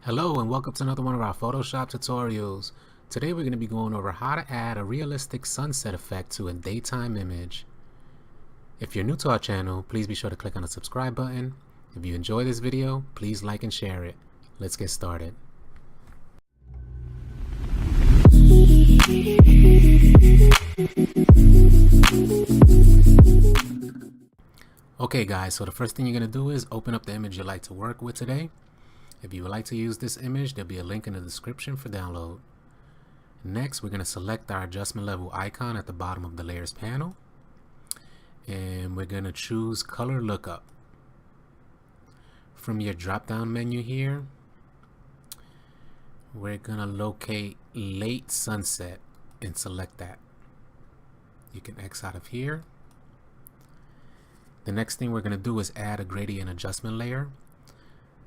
Hello and welcome to another one of our Photoshop tutorials. Today we're going to be going over how to add a realistic sunset effect to a daytime image. If you're new to our channel, please be sure to click on the subscribe button. If you enjoy this video, please like and share it. Let's get started. Okay guys, so the first thing you're going to do is open up the image you'd like to work with today. If you would like to use this image, there'll be a link in the description for download. Next, we're going to select our adjustment level icon at the bottom of the layers panel. And we're going to choose color lookup. From your drop down menu here, we're going to locate late sunset and select that. You can X out of here. The next thing we're going to do is add a gradient adjustment layer.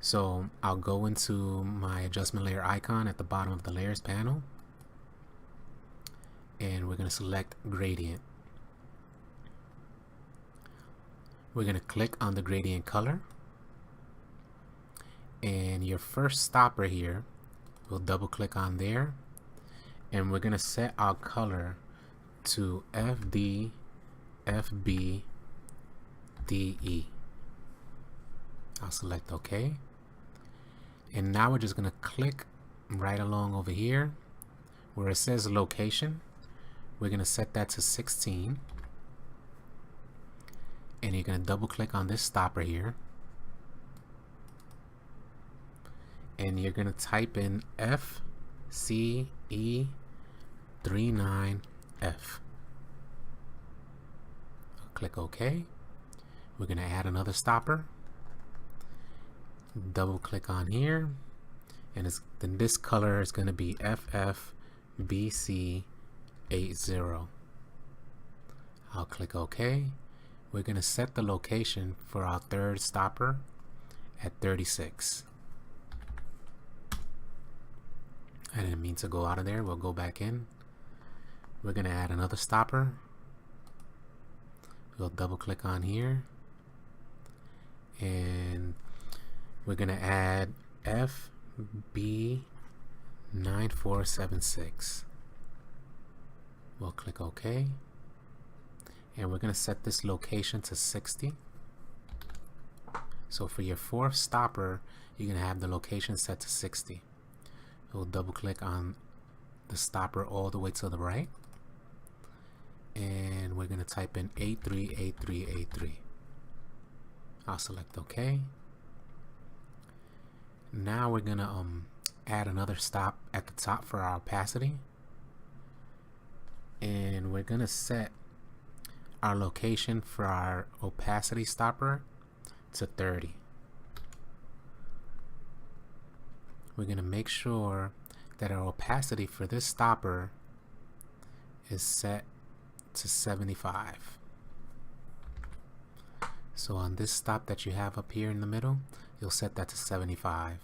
So I'll go into my adjustment layer icon at the bottom of the layers panel, and we're going to select gradient. We're going to click on the gradient color, and your first stopper here, we'll double click on there, and we're going to set our color to FD FB DE. I'll select OK. And now we're just going to click right along over here where it says location. We're going to set that to 16. And you're going to double click on this stopper here. And you're going to type in FCE39F. Click OK. We're going to add another stopper. Double click on here, and then this color is going to be FFBC80. I'll click OK. We're going to set the location for our third stopper at 36. I didn't mean to go out of there. We'll go back in. We're going to add another stopper. We'll double click on here, and we're going to add FB9476. We'll click OK. And we're going to set this location to 60. So for your fourth stopper, you're going to have the location set to 60. We'll double click on the stopper all the way to the right. And we're going to type in 838383. I'll select OK. Now we're gonna add another stop at the top for our opacity, and we're gonna set our location for our opacity stopper to 30. We're gonna make sure that our opacity for this stopper is set to 75. So on this stop that you have up here in the middle, you'll set that to 75.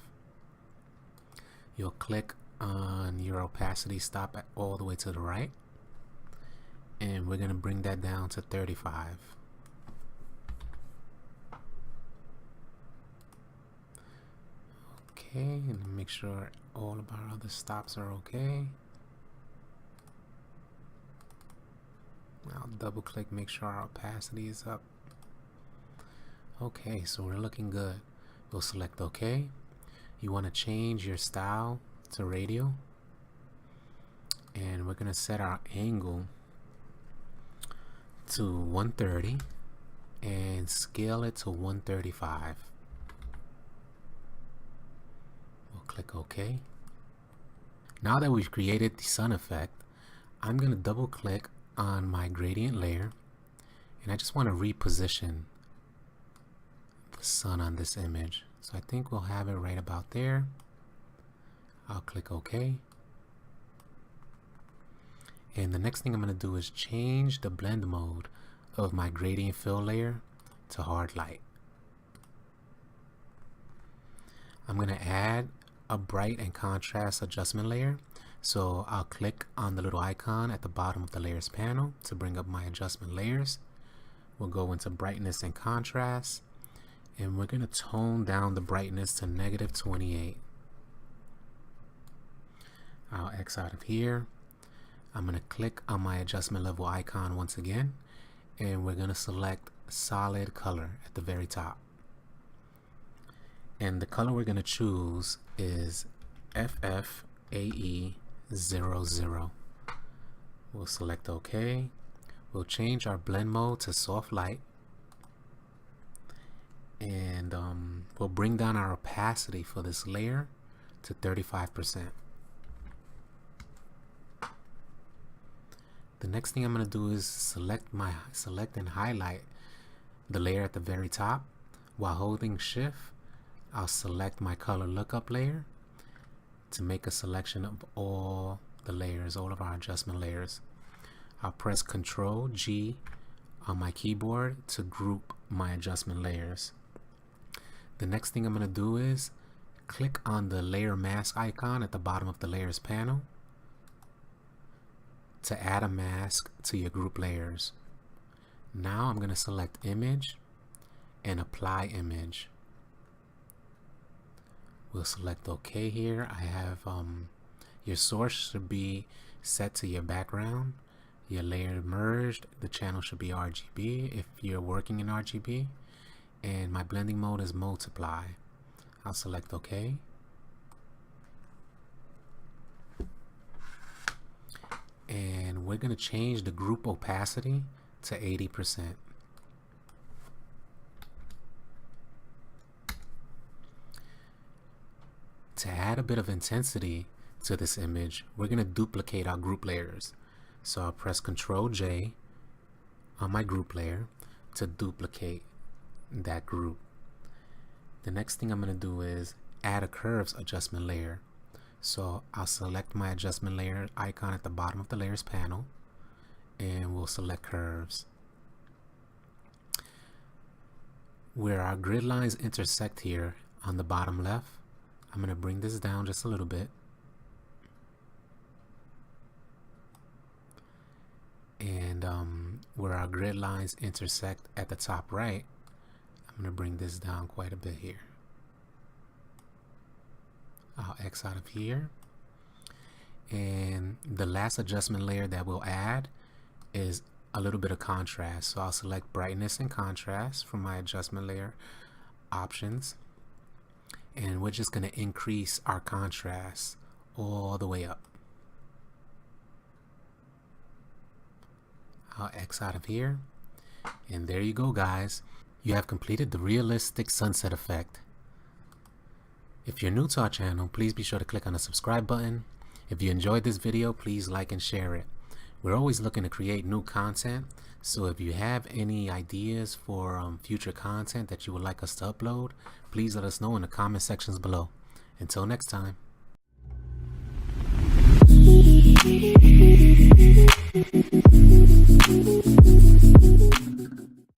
You'll click on your opacity stop all the way to the right, and we're going to bring that down to 35. Okay, and make sure all of our other stops are okay. I'll double click, make sure our opacity is up. Okay, so we're looking good. We'll select OK. You want to change your style to radial, and we're going to set our angle to 130 and scale it to 135. We'll click OK. Now that we've created the sun effect, I'm going to double click on my gradient layer, and I just want to reposition the sun on this image. So I think we'll have it right about there. I'll click OK. And the next thing I'm going to do is change the blend mode of my gradient fill layer to hard light. I'm going to add a bright and contrast adjustment layer. So I'll click on the little icon at the bottom of the layers panel to bring up my adjustment layers. We'll go into brightness and contrast, and we're going to tone down the brightness to -28. I'll X out of here. I'm going to click on my adjustment level icon once again, and we're going to select solid color at the very top. And the color we're going to choose is FFAE00. We'll select OK. We'll change our blend mode to soft light, and we'll bring down our opacity for this layer to 35%. The next thing I'm going to do is select and highlight the layer at the very top. While holding shift, I'll select my color lookup layer to make a selection of all the layers, all of our adjustment layers. I'll press Ctrl G on my keyboard to group my adjustment layers. The next thing I'm going to do is click on the layer mask icon at the bottom of the layers panel to add a mask to your group layers. Now I'm going to select image and apply image. We'll select OK here. I have your source should be set to your background. Your layer merged, the channel should be RGB if you're working in RGB, and my blending mode is multiply. I'll select OK. And we're going to change the group opacity to 80%. To add a bit of intensity to this image, we're going to duplicate our group layers. So I'll press Ctrl J on my group layer to duplicate that group. The next thing I'm going to do is add a curves adjustment layer. So I'll select my adjustment layer icon at the bottom of the layers panel, and we'll select curves. Where our grid lines intersect here on the bottom left, I'm going to bring this down just a little bit. And where our grid lines intersect at the top right, I'm going to bring this down quite a bit here. I'll X out of here. And the last adjustment layer that we'll add is a little bit of contrast. So I'll select brightness and contrast from my adjustment layer options. And we're just going to increase our contrast all the way up. I'll X out of here. And there you go, guys. You have completed the realistic sunset effect. If you're new to our channel, please be sure to click on the subscribe button. If you enjoyed this video, please like and share it. We're always looking to create new content, so if you have any ideas for future content that you would like us to upload, please let us know in the comment sections below. Until next time.